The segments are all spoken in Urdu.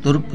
ترک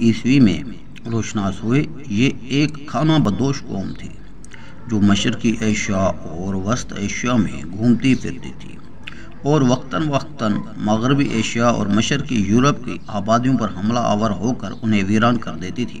عیسوی میں روشناس ہوئے۔ یہ ایک خانہ بدوش قوم تھی جو مشرقی ایشیا اور وسط ایشیا میں گھومتی پھرتی تھی اور وقتاً فوقتاً مغربی ایشیا اور مشرقی یورپ کی آبادیوں پر حملہ آور ہو کر انہیں ویران کر دیتی تھی۔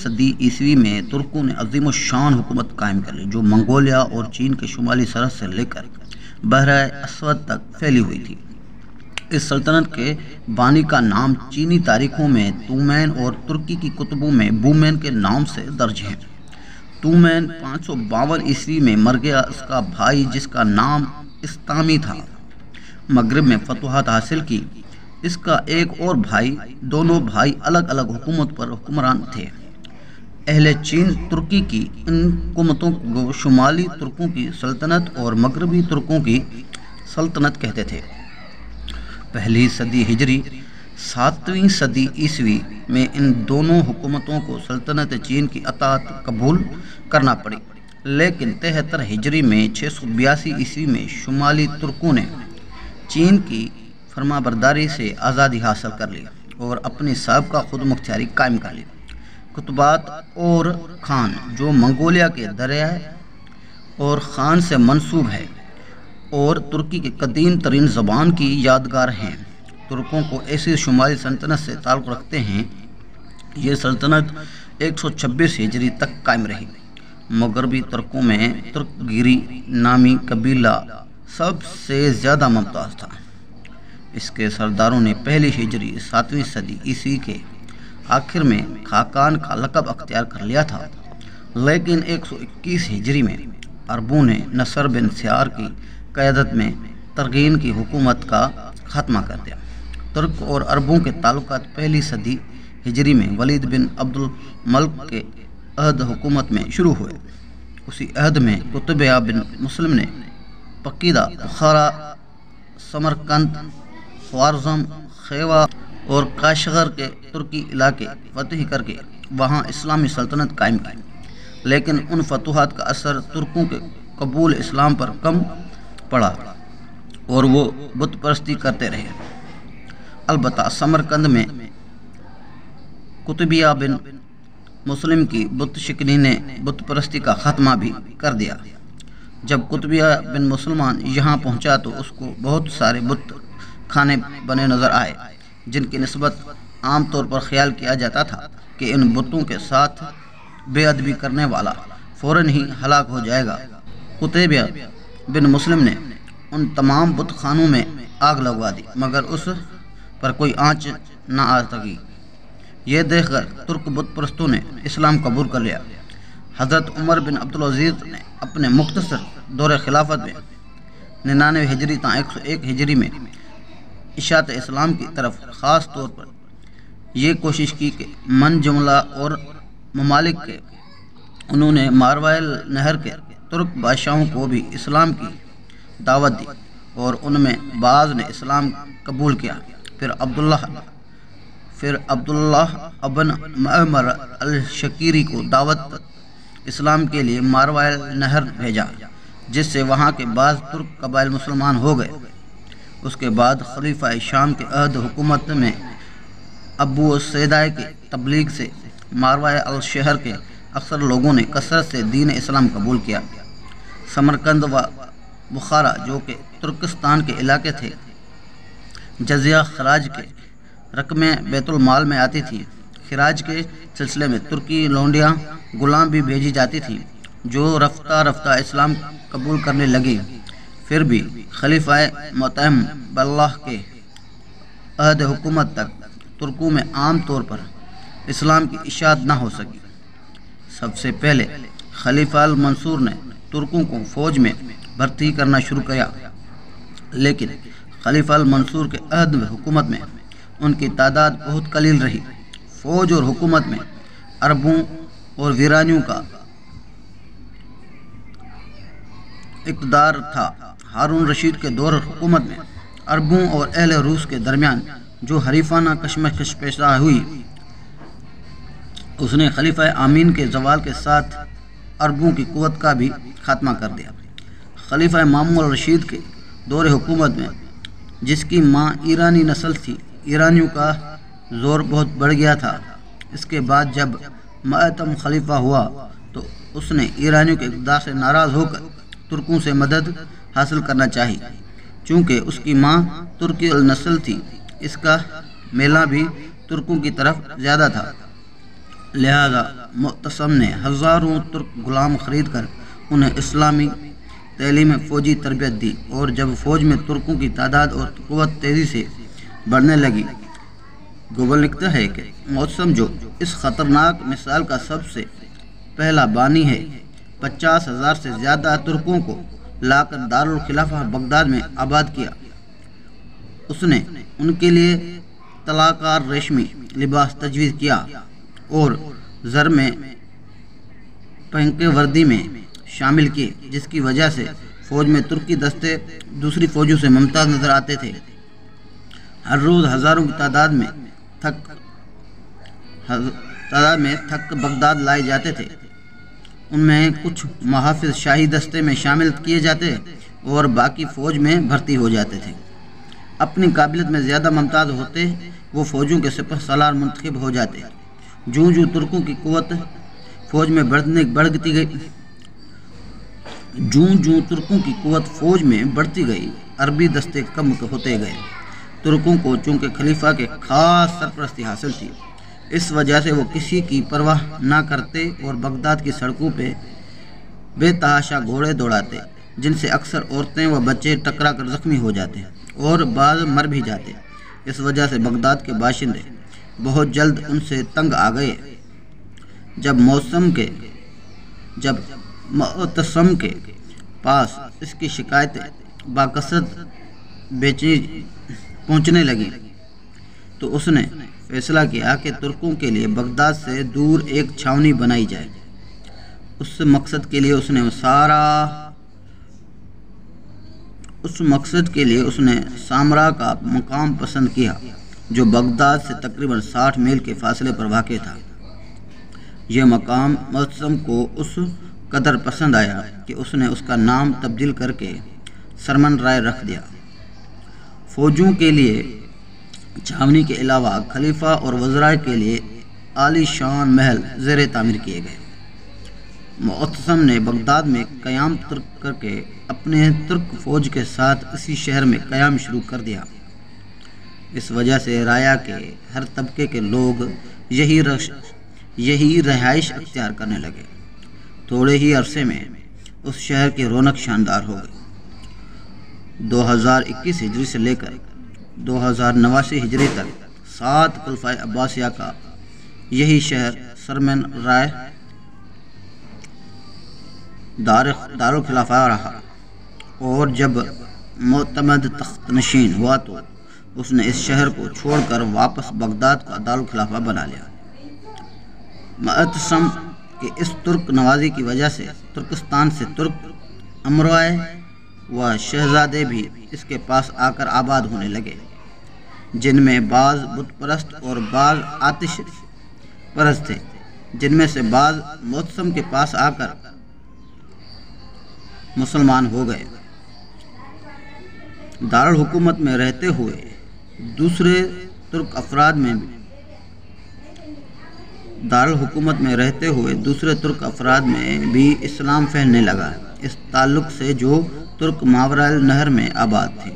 صدی عیسوی میں ترکوں نے عظیم الشان حکومت قائم کر لی جو منگولیا اور چین کے شمالی سرحد سے لے کر بحر اسود تک پھیلی ہوئی تھی۔ اس سلطنت کے بانی کا نام چینی تاریخوں میں تومین اور ترکی کی کتبوں میں بومین کے نام سے درج ہے۔ تومین 552 عیسوی میں مر گیا۔ اس کا بھائی جس کا نام استامی تھا مغرب میں فتوحات حاصل کی۔ اس کا ایک اور بھائی، دونوں بھائی الگ الگ حکومت پر حکمران تھے۔ اہل چین ترکی کی ان حکومتوں کو شمالی ترکوں کی سلطنت اور مغربی ترکوں کی سلطنت کہتے تھے۔ پہلی صدی ہجری 7ویں صدی عیسوی میں ان دونوں حکومتوں کو سلطنت چین کی اطاعت قبول کرنا پڑی، لیکن 73 ہجری میں 682 عیسوی میں شمالی ترکوں نے چین کی فرما برداری سے آزادی حاصل کر لی اور اپنی سابقہ خود مختاری قائم کر لی۔ قطبات اور خان جو منگولیا کے دریائے اور خان سے منسوب ہے اور ترکی کے قدیم ترین زبان کی یادگار ہیں، ترکوں کو ایسی شمالی سلطنت سے تعلق رکھتے ہیں۔ یہ سلطنت 126 ہجری تک قائم رہی۔ مغربی ترکوں میں ترک گیری نامی قبیلہ سب سے زیادہ ممتاز تھا۔ اس کے سرداروں نے پہلی ہجری 7ویں صدی عیسوی کے آخر میں خاقان کا لقب اختیار کر لیا تھا، لیکن 121 ہجری میں عربوں نے نصر بن سیار کی قیادت میں ترغین کی حکومت کا خاتمہ کر دیا۔ ترک اور عربوں کے تعلقات پہلی صدی ہجری میں ولید بن عبد الملک کے عہد حکومت میں شروع ہوئے۔ اسی عہد میں قطبیہ بن مسلم نے پقیدہ، بخارا، سمرقند، خوارزم، خیوا اور کاشغر کے ترکی علاقے فتح کر کے وہاں اسلامی سلطنت قائم کی، لیکن ان فتوحات کا اثر ترکوں کے قبول اسلام پر کم پڑا اور وہ بت پرستی کرتے رہے۔ البتہ سمرقند میں قطبیہ بن مسلم کی بت شکنی نے بت پرستی کا خاتمہ بھی کر دیا۔ جب قطبیہ بن مسلمان یہاں پہنچا تو اس کو بہت سارے بت خانے بنے نظر آئے، جن کی نسبت عام طور پر خیال کیا جاتا تھا کہ ان بتوں کے ساتھ بے ادبی کرنے والا فوراً ہی ہلاک ہو جائے گا۔ قطبیہ بن مسلم نے ان تمام بت خانوں میں آگ لگوا دی، مگر اس پر کوئی آنچ نہ آ سکی۔ یہ دیکھ کر ترک بت پرستوں نے اسلام قبول کر لیا۔ حضرت عمر بن عبدالعزیز نے اپنے مختصر دور خلافت میں 99 ہجری تا 101 ہجری میں اشاعت اسلام کی طرف خاص طور پر یہ کوشش کی کہ من جملہ اور ممالک کے انہوں نے ماروائل نہر کے ترک بادشاہوں کو بھی اسلام کی دعوت دی اور ان میں بعض نے اسلام قبول کیا۔ پھر عبداللہ ابن معمر الشکیری کو دعوت اسلام کے لیے ماروائل نہر بھیجا، جس سے وہاں کے بعض ترک قبائل مسلمان ہو گئے۔ اس کے بعد خلیفہ شام کے عہد حکومت میں ابو السیدہ کی تبلیغ سے ماروائل الشہر کے اکثر لوگوں نے کثرت سے دین اسلام قبول کیا۔ سمرقند و بخارا جو کہ ترکستان کے علاقے تھے، جزیہ خراج کے رقمیں بیت المال میں آتی تھیں۔ خراج کے سلسلے میں ترکی لونڈیاں غلام بھی بھیجی جاتی تھیں جو رفتہ رفتہ اسلام قبول کرنے لگی۔ پھر بھی خلیفہ متعم باللہ کے عہد حکومت تک ترکوں میں عام طور پر اسلام کی اشاعت نہ ہو سکی۔ سب سے پہلے خلیفہ المنصور نے ترکوں کو فوج میں بھرتی کرنا شروع کیا، لیکن خلیفہ المنصور کے عہد حکومت میں ان کی تعداد بہت قلیل رہی۔ فوج اور حکومت میں عربوں اور ویرانیوں کا اقتدار تھا۔ ہارون رشید کے دور حکومت میں عربوں اور اہل روس کے درمیان جو حریفانہ کشمکش پیدا ہوئی، اس نے خلیفہ آمین کے زوال کے ساتھ عربوں کی قوت کا بھی خاتمہ کر دیا۔ خلیفہ مامون الرشید کے دور حکومت میں، جس کی ماں ایرانی نسل تھی، ایرانیوں کا زور بہت بڑھ گیا تھا۔ اس کے بعد جب مأتم خلیفہ ہوا تو اس نے ایرانیوں کے اقدار سے ناراض ہو کر ترکوں سے مدد حاصل کرنا چاہی۔ چونکہ اس کی ماں ترکی النسل تھی، اس کا میلہ بھی ترکوں کی طرف زیادہ تھا، لہذا معتصم نے ہزاروں ترک غلام خرید کر انہیں اسلامی تعلیم فوجی تربیت دی، اور جب فوج میں ترکوں کی تعداد اور قوت تیزی سے بڑھنے لگی، گوبل لکھتا ہے کہ معتصم جو اس خطرناک مثال کا سب سے پہلا بانی ہے، 50,000 سے زیادہ ترکوں کو لا کر دارالخلافہ بغداد میں آباد کیا۔ اس نے ان کے لیے طلاکار ریشمی لباس تجویز کیا اور زر میں پہنکے وردی میں شامل کیے، جس کی وجہ سے فوج میں ترکی دستے دوسری فوجوں سے ممتاز نظر آتے تھے۔ ہر روز ہزاروں کی تعداد میں تھک بغداد لائے جاتے تھے۔ ان میں کچھ محافظ شاہی دستے میں شامل کیے جاتے اور باقی فوج میں بھرتی ہو جاتے تھے۔ اپنی قابلیت میں زیادہ ممتاز ہوتے وہ فوجوں کے سپہ سالار منتخب ہو جاتے۔ جوں جوں ترکوں کی قوت فوج میں بڑھتی گئی، عربی دستے کم ہوتے گئے۔ ترکوں کو چونکہ خلیفہ کے خاص سرپرستی حاصل تھی، اس وجہ سے وہ کسی کی پرواہ نہ کرتے اور بغداد کی سڑکوں پہ بے تحاشا گھوڑے دوڑاتے، جن سے اکثر عورتیں و بچے ٹکرا کر زخمی ہو جاتے اور بعض مر بھی جاتے۔ اس وجہ سے بغداد کے باشندے بہت جلد ان سے تنگ آ گئے۔ جب معتصم کے پاس اس کی شکایتیں باکثرت پہنچنے لگیں تو اس نے فیصلہ کیا کہ ترکوں کے لیے بغداد سے دور ایک چھاونی بنائی جائے۔ اس مقصد کے لیے اس نے سامرا کا مقام پسند کیا، جو بغداد سے تقریباً 60 میل کے فاصلے پر واقع تھا۔ یہ مقام معتصم کو اس قدر پسند آیا کہ اس نے اس کا نام تبدیل کر کے سرمن رائے رکھ دیا۔ فوجوں کے لیے چھاونی کے علاوہ خلیفہ اور وزراء کے لیے عالی شان محل زیر تعمیر کیے گئے۔ معتصم نے بغداد میں قیام ترک کر کے اپنے ترک فوج کے ساتھ اسی شہر میں قیام شروع کر دیا۔ اس وجہ سے رایا کے ہر طبقے کے لوگ یہی رہائش اختیار کرنے لگے۔ تھوڑے ہی عرصے میں اس شہر کی رونق شاندار ہو گئی۔ 2021 ہجری سے لے کر 2089 ہجری تک 7 خلفائے عباسیہ کا یہی شہر سرمن رائے دارالخلافہ رہا، اور جب معتمد تخت نشین ہوا تو اس نے اس شہر کو چھوڑ کر واپس بغداد کا دارالخلافہ بنا لیا۔ معتصم کی اس ترک نوازی کی وجہ سے ترکستان سے ترک امروائے و شہزادے بھی اس کے پاس آ کر آباد ہونے لگے، جن میں بعض بت پرست اور بعض آتش پرست تھے، جن میں سے بعض معتصم کے پاس آ کر مسلمان ہو گئے۔ دارالحکومت میں رہتے ہوئے دوسرے ترک افراد میں بھی اسلام پھیلنے لگا۔ اس تعلق سے جو ترک ماوراء النہر میں آباد تھے،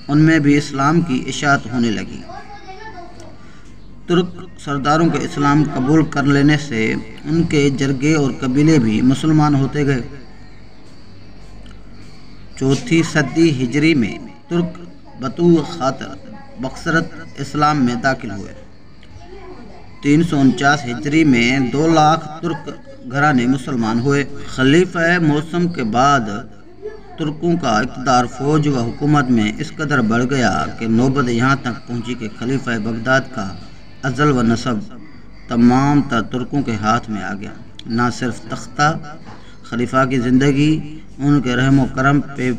ان میں بھی اسلام کی اشاعت ہونے لگی۔ ترک سرداروں کے اسلام قبول کر لینے سے ان کے جرگے اور قبیلے بھی مسلمان ہوتے گئے۔ 4 صدی ہجری میں ترک بطور خاطر بکثرت اسلام میں داخل ہوئے۔ 349 ہجری میں 2 لاکھ ترک گھرانے مسلمان ہوئے۔ خلیفہ معتصم کے بعد ترکوں کا اقتدار فوج و حکومت میں اس قدر بڑھ گیا کہ نوبت یہاں تک پہنچی کہ خلیفہ بغداد کا ازل و نسب تمام تر ترکوں کے ہاتھ میں آ گیا۔ نہ صرف تختہ خلیفہ کی زندگی ان کے رحم و کرم پہ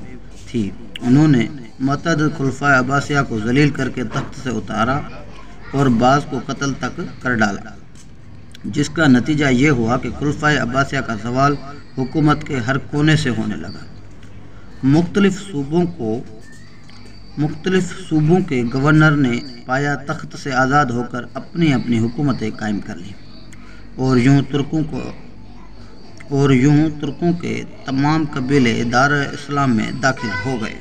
تھی، انہوں نے متعدد خلفائے عباسیہ کو ذلیل کر کے تخت سے اتارا اور بعض کو قتل تک کر ڈالا، جس کا نتیجہ یہ ہوا کہ خلفائے عباسیہ کا زوال حکومت کے ہر کونے سے ہونے لگا۔ مختلف صوبوں کو مختلف صوبوں کے گورنر نے پایا تخت سے آزاد ہو کر اپنی اپنی حکومتیں قائم کر لیں، اور یوں ترکوں کے تمام قبیلے دار اسلام میں داخل ہو گئے۔